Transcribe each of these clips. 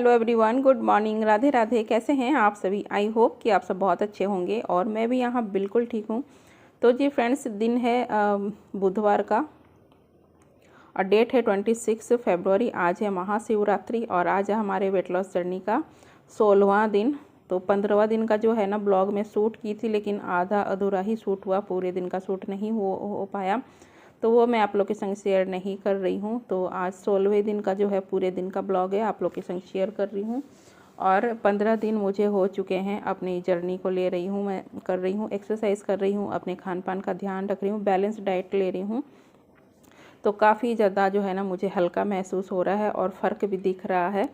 Hello everyone, good morning, Radhe Radhe. कैसे हैं आप सभी? आई होप कि आप सब बहुत अच्छे होंगे और मैं भी यहाँ बिल्कुल ठीक हूँ। तो जी फ्रेंड्स, दिन है बुधवार का और डेट है 26 फरवरी। आज है महाशिवरात्रि और आज है हमारे वेट लॉस जर्नी का 16वां दिन। तो 15वां दिन का जो है ना ब्लॉग में शूट की थी, लेकिन आधा अधूरा ही शूट हुआ, पूरे दिन का शूट नहीं हो पाया, तो वो मैं आप लोग के संग शेयर नहीं कर रही हूँ। तो आज 16वें दिन का जो है पूरे दिन का ब्लॉग है, आप लोग के संग शेयर कर रही हूँ। और 15 दिन मुझे हो चुके हैं, अपनी जर्नी को ले रही हूँ, मैं कर रही हूँ, एक्सरसाइज कर रही हूँ, अपने खान पान का ध्यान रख रही हूँ, बैलेंस डाइट ले रही हूँ। तो काफ़ी ज़्यादा जो है ना मुझे हल्का महसूस हो रहा है और फ़र्क भी दिख रहा है,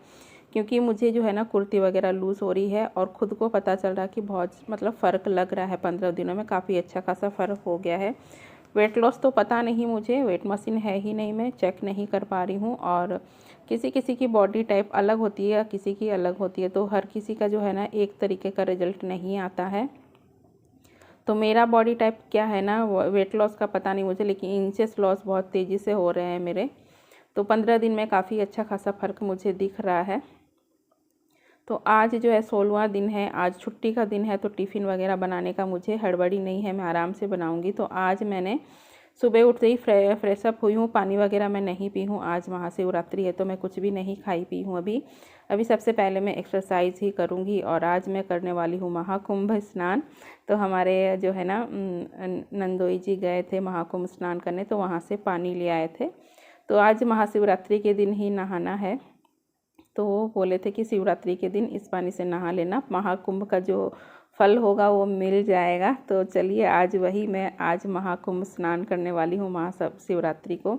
क्योंकि मुझे जो है ना कुर्ती वगैरह लूज़ हो रही है और ख़ुद को पता चल रहा है कि बहुत मतलब फ़र्क लग रहा है। 15 दिनों में काफ़ी अच्छा खासा फ़र्क हो गया है। वेट लॉस तो पता नहीं, मुझे वेट मशीन है ही नहीं, मैं चेक नहीं कर पा रही हूँ। और किसी किसी की बॉडी टाइप अलग होती है, किसी की अलग होती है, तो हर किसी का जो है ना एक तरीके का रिजल्ट नहीं आता है। तो मेरा बॉडी टाइप क्या है ना, वेट लॉस का पता नहीं मुझे, लेकिन इंचेस लॉस बहुत तेज़ी से हो रहे हैं मेरे। तो 15 दिन में काफ़ी अच्छा खासा फ़र्क मुझे दिख रहा है। तो आज जो है 16वां दिन है, आज छुट्टी का दिन है, तो टिफ़िन वगैरह बनाने का मुझे हड़बड़ी नहीं है, मैं आराम से बनाऊंगी। तो आज मैंने सुबह उठते ही फ्रेश अप हुई हूँ, पानी वगैरह मैं नहीं पी हूँ। आज महाशिवरात्रि है तो मैं कुछ भी नहीं खाई पी हूँ अभी सबसे पहले मैं एक्सरसाइज ही करूँगी। और आज मैं करने वाली हूँ महाकुंभ स्नान। तो हमारे जो है ना नंदोई जी गए थे महाकुंभ स्नान करने, तो वहाँ से पानी ले आए थे। तो आज महाशिवरात्रि के दिन ही नहाना है, तो वो बोले थे कि शिवरात्रि के दिन इस पानी से नहा लेना, महाकुंभ का जो फल होगा वो मिल जाएगा। तो चलिए आज वही मैं आज महाकुंभ स्नान करने वाली हूँ महाशिवरात्रि को।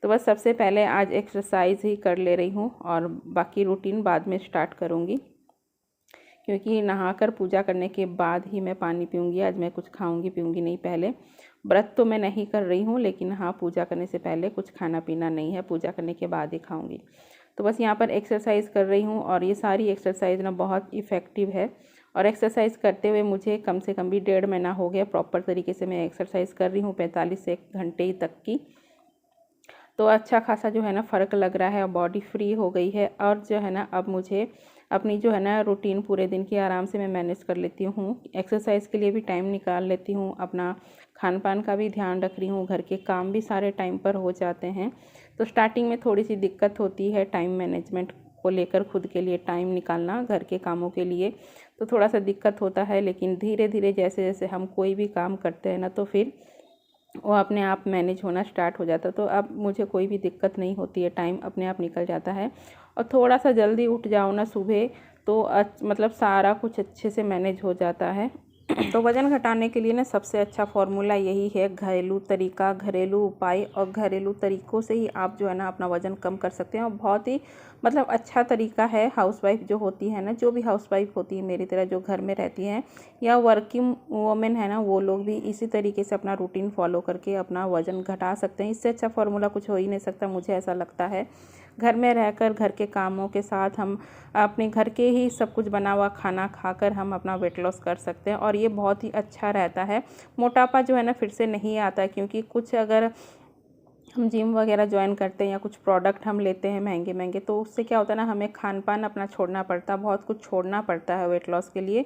तो बस सबसे पहले आज एक्सरसाइज ही कर ले रही हूँ और बाकी रूटीन बाद में स्टार्ट करूँगी, क्योंकि नहाकर पूजा करने के बाद ही मैं पानी पीऊँगी। आज मैं कुछ खाऊँगी पीऊँगी नहीं, पहले व्रत तो मैं नहीं कर रही हूँ, लेकिन हाँ पूजा करने से पहले कुछ खाना पीना नहीं है, पूजा करने के बाद ही खाऊँगी। तो बस यहाँ पर एक्सरसाइज कर रही हूँ और ये सारी एक्सरसाइज ना बहुत इफ़ेक्टिव है। और एक्सरसाइज करते हुए मुझे कम से कम भी 1.5 महीना हो गया, प्रॉपर तरीके से मैं एक्सरसाइज कर रही हूँ 45 से 1 घंटे तक की। तो अच्छा खासा जो है ना फ़र्क लग रहा है और बॉडी फ्री हो गई है। और जो है ना अब मुझे अपनी जो है ना रूटीन पूरे दिन की आराम से मैं मैनेज कर लेती हूँ, एक्सरसाइज के लिए भी टाइम निकाल लेती हूँ, अपना खान पान का भी ध्यान रख रही हूँ, घर के काम भी सारे टाइम पर हो जाते हैं। तो स्टार्टिंग में थोड़ी सी दिक्कत होती है टाइम मैनेजमेंट को लेकर, खुद के लिए टाइम निकालना घर के कामों के लिए, तो थोड़ा सा दिक्कत होता है। लेकिन धीरे धीरे जैसे जैसे हम कोई भी काम करते हैं ना, तो फिर वो अपने आप मैनेज होना स्टार्ट हो जाता है। तो अब मुझे कोई भी दिक्कत नहीं होती है, टाइम अपने आप निकल जाता है। और थोड़ा सा जल्दी उठ जाओ ना सुबह, तो मतलब सारा कुछ अच्छे से मैनेज हो जाता है। तो वज़न घटाने के लिए ना सबसे अच्छा फॉर्मूला यही है, घरेलू तरीका, घरेलू उपाय और घरेलू तरीक़ों से ही आप जो है ना अपना वज़न कम कर सकते हैं। और बहुत ही मतलब अच्छा तरीका है। हाउसवाइफ जो होती है ना, जो भी हाउसवाइफ होती है मेरी तरह, जो घर में रहती हैं या वर्किंग वोमेन है ना, वो लोग भी इसी तरीके से अपना रूटीन फॉलो करके अपना वज़न घटा सकते हैं। इससे अच्छा फॉर्मूला कुछ हो ही नहीं सकता, मुझे ऐसा लगता है। घर में रहकर घर के कामों के साथ हम अपने घर के ही सब कुछ बना हुआ खाना खाकर हम अपना वेट लॉस कर सकते हैं और ये बहुत ही अच्छा रहता है। मोटापा जो है ना फिर से नहीं आता है, क्योंकि कुछ अगर हम जिम वगैरह ज्वाइन करते हैं या कुछ प्रोडक्ट हम लेते हैं महंगे महंगे, तो उससे क्या होता है ना, हमें खान पान अपना छोड़ना पड़ता है, बहुत कुछ छोड़ना पड़ता है वेट लॉस के लिए,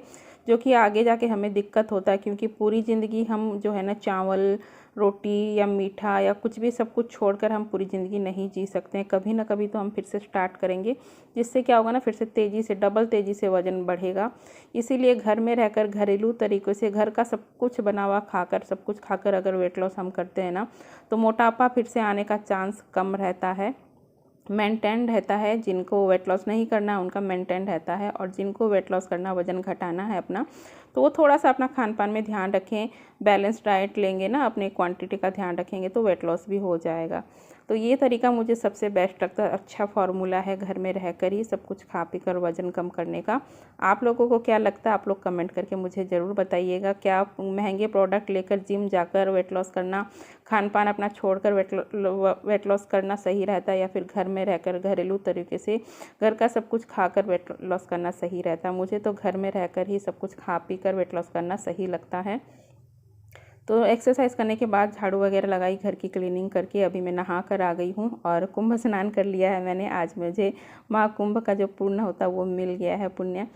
जो कि आगे जाके हमें दिक्कत होता है। क्योंकि पूरी ज़िंदगी हम जो है ना चावल रोटी या मीठा या कुछ भी सब कुछ छोड़कर हम पूरी ज़िंदगी नहीं जी सकते हैं। कभी ना कभी तो हम फिर से स्टार्ट करेंगे, जिससे क्या होगा ना, फिर से तेज़ी से डबल तेज़ी से वज़न बढ़ेगा। इसीलिए घर में रहकर घरेलू तरीक़ों से घर का सब कुछ बना हुआ खाकर, सब कुछ खाकर अगर वेट लॉस हम करते हैं ना, तो मोटापा फिर से आने का चांस कम रहता है, मेंटेन रहता है। जिनको वेट लॉस नहीं करना है उनका मेंटेन रहता है, और जिनको वेट लॉस करना, वज़न घटाना है अपना, तो वो थोड़ा सा अपना खान पान में ध्यान रखें, बैलेंस डाइट लेंगे ना, अपने क्वांटिटी का ध्यान रखेंगे तो वेट लॉस भी हो जाएगा। तो ये तरीका मुझे सबसे बेस्ट लगता है, अच्छा फार्मूला है घर में रहकर ही सब कुछ खा पी कर वज़न कम करने का। आप लोगों को क्या लगता है, आप लोग कमेंट करके मुझे ज़रूर बताइएगा। क्या महंगे प्रोडक्ट लेकर जिम जाकर वेट लॉस करना, खान पान अपना छोड़कर वेट लॉस करना सही रहता है, या फिर घर में रहकर घरेलू तरीके से घर का सब कुछ खाकर वेट लॉस करना सही रहता है? मुझे तो घर में रहकर ही सब कुछ खा पी कर वेट लॉस करना सही लगता है। तो एक्सरसाइज करने के बाद झाड़ू वगैरह लगाई, घर की क्लीनिंग करके अभी मैं नहा कर आ गई हूँ और कुंभ स्नान कर लिया है मैंने। आज मुझे महाकुंभ का जो पुण्य होता है वो मिल गया है पुण्य।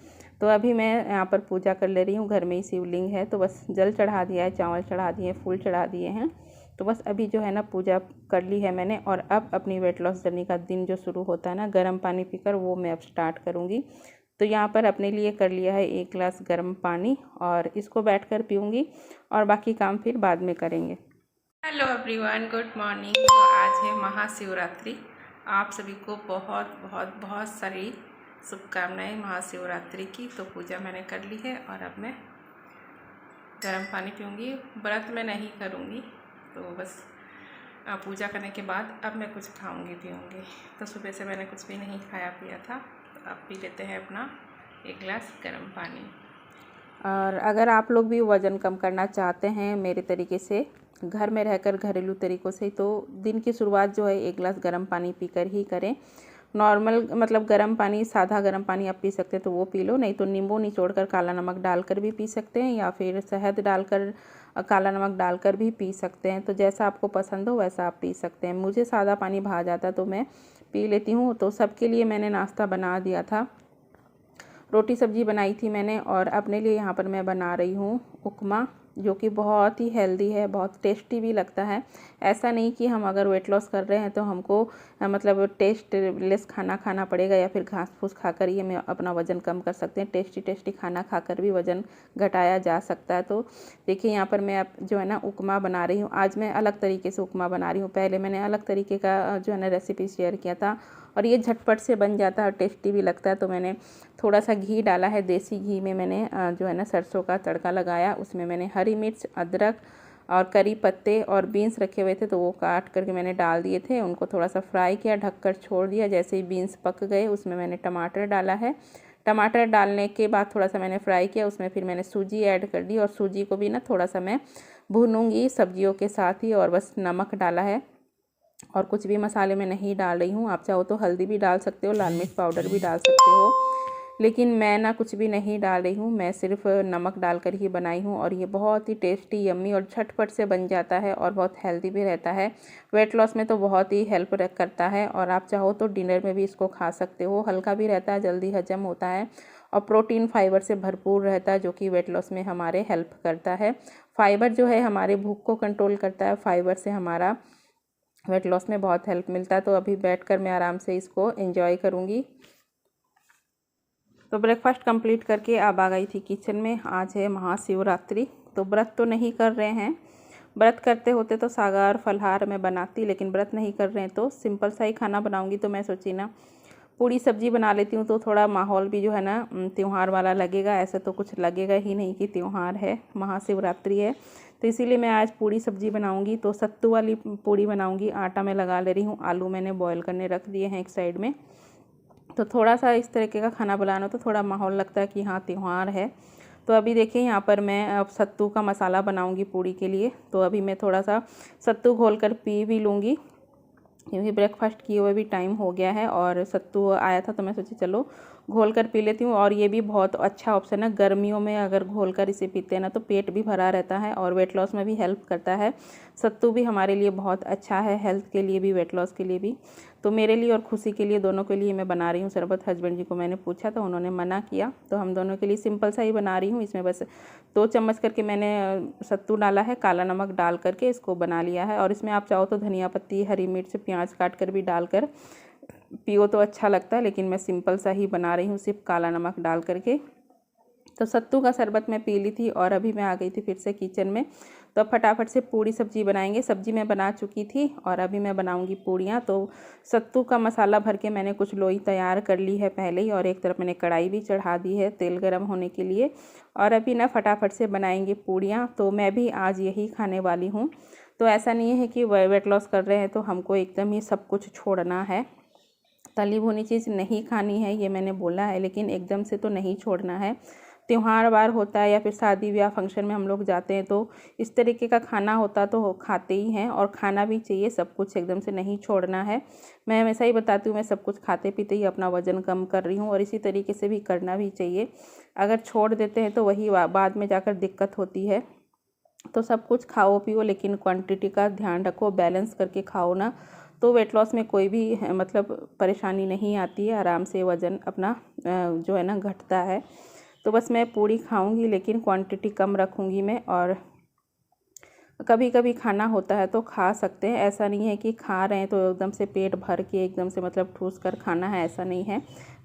तो अभी मैं यहाँ पर पूजा कर ले रही हूँ। घर में ही शिवलिंग है तो बस जल चढ़ा दिया है, चावल चढ़ा दिए, फूल चढ़ा दिए हैं। तो बस अभी जो है ना पूजा कर ली है मैंने। और अब अपनी वेट लॉस जर्नी का दिन जो शुरू होता है ना गर्म पानी पीकर, वो मैं अब स्टार्ट करूँगी। तो यहाँ पर अपने लिए कर लिया है 1 गिलास गर्म पानी और इसको बैठकर पीऊँगी और बाकी काम फिर बाद में करेंगे। Hello everyone, good morning. तो आज है महाशिवरात्रि। आप सभी को बहुत बहुत बहुत सारी शुभकामनाएं महाशिवरात्रि की। तो पूजा मैंने कर ली है और अब मैं गर्म पानी पीऊँगी। व्रत मैं नहीं करूँगी, तो बस पूजा करने के बाद अब मैं कुछ खाऊँगी पीऊँगी। तो सुबह से मैंने कुछ भी नहीं खाया पिया था। तो अब पी लेते हैं अपना 1 गिलास गर्म पानी। और अगर आप लोग भी वज़न कम करना चाहते हैं मेरे तरीके से, घर में रहकर घरेलू तरीक़ों से, तो दिन की शुरुआत जो है 1 गिलास गर्म पानी पीकर ही करें। नॉर्मल मतलब गर्म पानी, सादा गर्म पानी आप पी सकते हैं तो वो पी लो, नहीं तो नींबू निचोड़कर काला नमक डालकर भी पी सकते हैं या फिर शहद डालकर काला नमक डालकर भी पी सकते हैं। तो जैसा आपको पसंद हो वैसा आप पी सकते हैं। मुझे सादा पानी भा जाता तो मैं पी लेती हूँ। तो सबके लिए मैंने नाश्ता बना दिया था, रोटी सब्जी बनाई थी मैंने। और अपने लिए यहाँ पर मैं बना रही हूँ उपमा, जो कि बहुत ही हेल्दी है, बहुत टेस्टी भी लगता है। ऐसा नहीं कि हम अगर वेट लॉस कर रहे हैं तो हमको मतलब टेस्टलेस खाना खाना पड़ेगा या फिर घास फूस खाकर ही हमें अपना वज़न कम कर सकते हैं। टेस्टी टेस्टी खाना खाकर भी वज़न घटाया जा सकता है। तो देखिए यहाँ पर मैं अब जो है ना उपमा बना रही हूँ। आज मैं अलग तरीके से उपमा बना रही हूँ। पहले मैंने अलग तरीके का जो है ना रेसिपी शेयर किया था और ये झटपट से बन जाता है और टेस्टी भी लगता है। तो मैंने थोड़ा सा घी डाला है, देसी घी में मैंने जो है ना सरसों का तड़का लगाया। उसमें मैंने हरी मिर्च, अदरक और करी पत्ते और बीन्स रखे हुए थे तो वो काट करके मैंने डाल दिए थे। उनको थोड़ा सा फ्राई किया, ढककर छोड़ दिया। जैसे ही बीन्स पक गए उसमें मैंने टमाटर डाला है। टमाटर डालने के बाद थोड़ा सा मैंने फ्राई किया, उसमें फिर मैंने सूजी ऐड कर दी और सूजी को भी ना थोड़ा सा मैं भूनूंगी सब्जियों के साथ ही। और बस नमक डाला है और कुछ भी मसाले में नहीं डाल रही हूँ। आप चाहो तो हल्दी भी डाल सकते हो, लाल मिर्च पाउडर भी डाल सकते हो, लेकिन मैं ना कुछ भी नहीं डाल रही हूँ। मैं सिर्फ नमक डालकर ही बनाई हूँ और ये बहुत ही टेस्टी, यम्मी और झटपट से बन जाता है और बहुत हेल्दी भी रहता है। वेट लॉस में तो बहुत ही हेल्प करता है और आप चाहो तो डिनर में भी इसको खा सकते हो। हल्का भी रहता है, जल्दी हजम होता है और प्रोटीन फाइबर से भरपूर रहता है, जो कि वेट लॉस में हमारे हेल्प करता है। फाइबर जो है हमारे भूख को कंट्रोल करता है। फाइबर से हमारा वेट लॉस में बहुत हेल्प मिलता है। तो अभी बैठकर मैं आराम से इसको एंजॉय करूँगी। तो ब्रेकफास्ट कंप्लीट करके अब आ गई थी किचन में। आज है महाशिवरात्रि, तो व्रत तो नहीं कर रहे हैं। व्रत करते होते तो सागार फलहार मैं बनाती, लेकिन व्रत नहीं कर रहे हैं तो सिंपल सा ही खाना बनाऊंगी। तो मैं सोची ना पूड़ी सब्जी बना लेती हूँ, तो थोड़ा माहौल भी जो है ना त्यौहार वाला लगेगा। ऐसे तो कुछ लगेगा ही नहीं कि त्यौहार है, महाशिवरात्रि है। तो इसीलिए मैं आज पूड़ी सब्जी बनाऊंगी। तो सत्तू वाली पूड़ी बनाऊंगी। आटा मैं लगा ले रही हूँ, आलू मैंने बॉयल करने रख दिए हैं एक साइड में। तो थोड़ा सा इस तरीके का खाना बनाना तो थोड़ा माहौल लगता है कि हाँ त्यौहार है। तो अभी देखिए यहाँ पर मैं अब सत्तू का मसाला बनाऊंगी पूड़ी के लिए। तो अभी मैं थोड़ा सा सत्तू घोल कर पी भी लूँगी, क्योंकि ब्रेकफास्ट किए हुए भी टाइम हो गया है और सत्तू आया था तो मैं सोची चलो घोल कर पी लेती हूँ। और ये भी बहुत अच्छा ऑप्शन है, गर्मियों में अगर घोल कर इसे पीते हैं ना तो पेट भी भरा रहता है और वेट लॉस में भी हेल्प करता है। सत्तू भी हमारे लिए बहुत अच्छा है, हेल्थ के लिए भी, वेट लॉस के लिए भी। तो मेरे लिए और खुशी के लिए, दोनों के लिए मैं बना रही हूँ शरबत। हस्बैंड जी को मैंने पूछा तो उन्होंने मना किया, तो हम दोनों के लिए सिंपल सा ही बना रही हूँ। इसमें बस 2 चम्मच करके मैंने सत्तू डाला है, काला नमक डाल करके इसको बना लिया है। और इसमें आप चाहो तो धनिया पत्ती, हरी मिर्च, प्याज काट कर भी डालकर पियो तो अच्छा लगता है, लेकिन मैं सिंपल सा ही बना रही हूँ सिर्फ काला नमक डाल करके। तो सत्तू का शरबत मैं पी ली थी और अभी मैं आ गई थी फिर से किचन में। तो अब फटाफट से पूड़ी सब्जी बनाएंगे। सब्जी मैं बना चुकी थी और अभी मैं बनाऊंगी पूड़ियाँ। तो सत्तू का मसाला भर के मैंने कुछ लोई तैयार कर ली है पहले ही, और एक तरफ मैंने कढ़ाई भी चढ़ा दी है तेल गरम होने के लिए। और अभी ना फटाफट से बनाएंगे पूड़ियाँ। तो मैं भी आज यही खाने वाली हूँ। तो ऐसा नहीं है कि वेट लॉस कर रहे हैं तो हमको एकदम ही सब कुछ छोड़ना है, तली भुनी चीज़ नहीं खानी है, ये मैंने बोला है, लेकिन एकदम से तो नहीं छोड़ना है। त्यौहार वार होता है या फिर शादी ब्याह फंक्शन में हम लोग जाते हैं तो इस तरीके का खाना होता तो खाते ही हैं, और खाना भी चाहिए। सब कुछ एकदम से नहीं छोड़ना है। मैं हमेशा ही बताती हूँ मैं सब कुछ खाते पीते ही अपना वज़न कम कर रही हूँ, और इसी तरीके से भी करना भी चाहिए। अगर छोड़ देते हैं तो वही बाद में जाकर दिक्कत होती है। तो सब कुछ खाओ पियो, लेकिन क्वांटिटी का ध्यान रखो, बैलेंस करके खाओ ना, तो वेट लॉस में कोई भी मतलब परेशानी नहीं आती है, आराम से वज़न अपना जो है ना घटता है। तो बस मैं पूड़ी खाऊंगी, लेकिन क्वांटिटी कम रखूंगी मैं, और कभी कभी खाना होता है तो खा सकते हैं। ऐसा नहीं है कि खा रहे हैं तो एकदम से पेट भर के एकदम से मतलब ठूस कर खाना है, ऐसा नहीं है।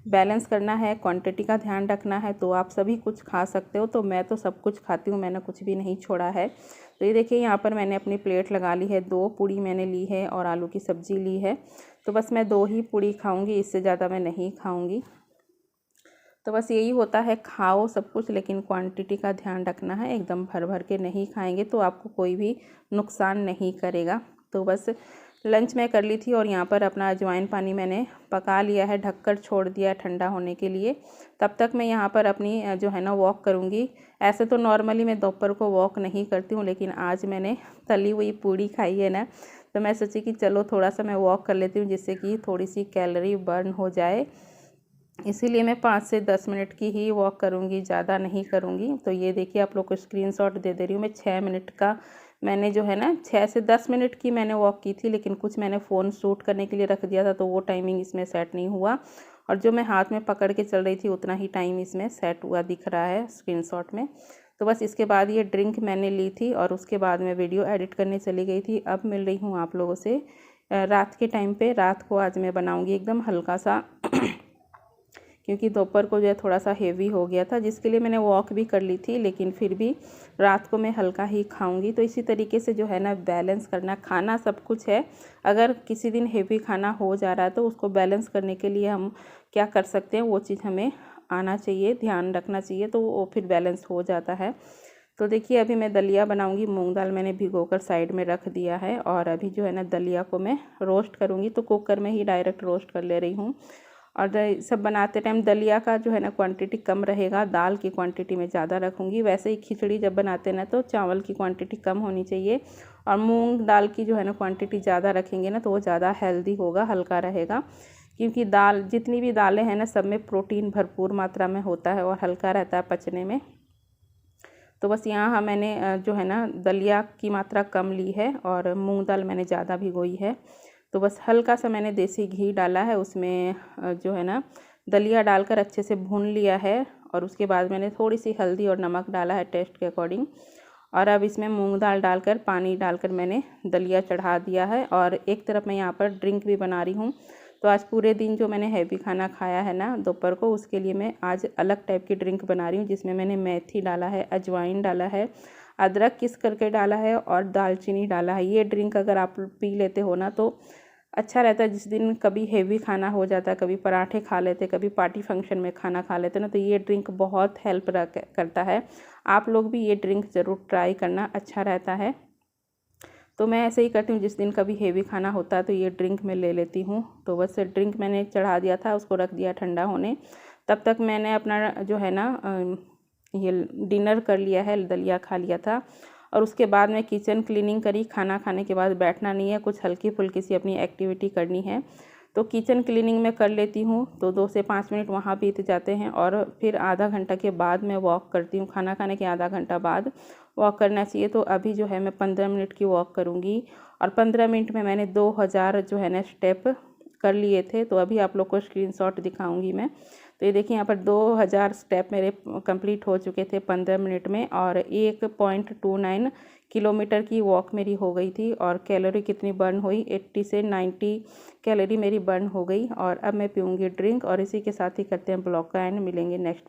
बैलेंस करना है, क्वांटिटी का ध्यान रखना है, तो आप सभी कुछ खा सकते हो। तो मैं तो सब कुछ खाती हूँ, मैंने कुछ भी नहीं छोड़ा है। तो ये देखिए यहाँ पर मैंने अपनी प्लेट लगा ली है, 2 पूड़ी मैंने ली है और आलू की सब्ज़ी ली है। तो बस मैं 2 ही पूड़ी खाऊँगी, इससे ज़्यादा मैं नहीं खाऊँगी। तो बस यही होता है, खाओ सब कुछ, लेकिन क्वांटिटी का ध्यान रखना है। एकदम भर भर के नहीं खाएंगे तो आपको कोई भी नुकसान नहीं करेगा। तो बस लंच मैं कर ली थी, और यहाँ पर अपना अजवाइन पानी मैंने पका लिया है, ढककर छोड़ दिया ठंडा होने के लिए। तब तक मैं यहाँ पर अपनी जो है ना वॉक करूँगी। ऐसे तो नॉर्मली मैं दोपहर को वॉक नहीं करती हूँ, लेकिन आज मैंने तली हुई पूड़ी खाई है ना, तो मैं सोची कि चलो थोड़ा सा मैं वॉक कर लेती हूँ, जिससे कि थोड़ी सी कैलोरी बर्न हो जाए। इसीलिए मैं 5 से 10 मिनट की ही वॉक करूँगी, ज़्यादा नहीं करूँगी। तो ये देखिए आप लोग को स्क्रीनशॉट दे रही हूँ मैं। 6 मिनट का मैंने जो है ना 6 से 10 मिनट की मैंने वॉक की थी, लेकिन कुछ मैंने फ़ोन शूट करने के लिए रख दिया था, तो वो टाइमिंग इसमें सेट नहीं हुआ। और जो मैं हाथ में पकड़ के चल रही थी उतना ही टाइम इसमें सेट हुआ दिख रहा है स्क्रीनशॉट में। तो बस इसके बाद ये ड्रिंक मैंने ली थी, और उसके बाद मैं वीडियो एडिट करने चली गई थी। अब मिल रही हूँ आप लोगों से रात के टाइम पे। रात को आज मैं बनाऊँगी एकदम हल्का सा क्योंकि दोपहर को जो है थोड़ा सा हेवी हो गया था, जिसके लिए मैंने वॉक भी कर ली थी, लेकिन फिर भी रात को मैं हल्का ही खाऊंगी। तो इसी तरीके से जो है ना बैलेंस करना, खाना सब कुछ है। अगर किसी दिन हेवी खाना हो जा रहा है तो उसको बैलेंस करने के लिए हम क्या कर सकते हैं, वो चीज़ हमें आना चाहिए, ध्यान रखना चाहिए, तो वो फिर बैलेंस हो जाता है। तो देखिए अभी मैं दलिया बनाऊंगी। मूंग दाल मैंने भिगोकर साइड में रख दिया है, और अभी जो है ना दलिया को मैं रोस्ट करूंगी। तो कुकर में ही डायरेक्ट रोस्ट कर ले रही हूँ। और सब बनाते टाइम दलिया का जो है ना क्वांटिटी कम रहेगा, दाल की क्वांटिटी में ज़्यादा रखूँगी। वैसे ही खिचड़ी जब बनाते ना तो चावल की क्वांटिटी कम होनी चाहिए, और मूंग दाल की जो है ना क्वांटिटी ज़्यादा रखेंगे ना तो वो ज़्यादा हेल्दी होगा, हल्का रहेगा। क्योंकि दाल, जितनी भी दालें हैं ना सब में प्रोटीन भरपूर मात्रा में होता है और हल्का रहता है पचने में। तो बस यहाँ मैंने जो है ना दलिया की मात्रा कम ली है, और मूंग दाल मैंने ज़्यादा भिगोई है। तो बस हल्का सा मैंने देसी घी डाला है उसमें, जो है ना दलिया डालकर अच्छे से भून लिया है, और उसके बाद मैंने थोड़ी सी हल्दी और नमक डाला है टेस्ट के अकॉर्डिंग। और अब इसमें मूंग दाल डालकर, पानी डालकर मैंने दलिया चढ़ा दिया है। और एक तरफ मैं यहाँ पर ड्रिंक भी बना रही हूँ। तो आज पूरे दिन जो मैंने हैवी खाना खाया है ना दोपहर को, उसके लिए मैं आज अलग टाइप की ड्रिंक बना रही हूँ, जिसमें मैंने मेथी डाला है, अजवाइन डाला है, अदरक किस करके डाला है, और दालचीनी डाला है। ये ड्रिंक अगर आप पी लेते हो ना तो अच्छा रहता है। जिस दिन कभी हेवी खाना हो जाता है, कभी पराठे खा लेते, कभी पार्टी फंक्शन में खाना खा लेते ना, तो ये ड्रिंक बहुत हेल्प करता है। आप लोग भी ये ड्रिंक ज़रूर ट्राई करना, अच्छा रहता है। तो मैं ऐसे ही करती हूँ, जिस दिन कभी हेवी खाना होता है तो ये ड्रिंक मैं ले लेती हूँ। तो बस ड्रिंक मैंने चढ़ा दिया था, उसको रख दिया ठंडा होने। तब तक मैंने अपना जो है ना ये डिनर कर लिया है, दलिया खा लिया था। और उसके बाद मैं किचन क्लीनिंग करी। खाना खाने के बाद बैठना नहीं है, कुछ हल्की फुल्की सी अपनी एक्टिविटी करनी है। तो किचन क्लीनिंग में कर लेती हूँ, तो 2 से 5 मिनट वहाँ बीत जाते हैं, और फिर आधा घंटा के बाद मैं वॉक करती हूँ। खाना खाने के आधा घंटा बाद वॉक करना चाहिए। तो अभी जो है मैं 15 मिनट की वॉक करूँगी, और 15 मिनट में मैंने 2000 जो है ना स्टेप कर लिए थे। तो अभी आप लोग को स्क्रीनशॉट दिखाऊंगी मैं। तो ये देखिए यहाँ पर 2000 स्टेप मेरे कंप्लीट हो चुके थे 15 मिनट में, और 1.29 किलोमीटर की वॉक मेरी हो गई थी। और कैलोरी कितनी बर्न हुई, 80 से 90 कैलोरी मेरी बर्न हो गई। और अब मैं पीऊँगी ड्रिंक, और इसी के साथ ही करते हैं ब्लॉग का एंड। मिलेंगे नेक्स्ट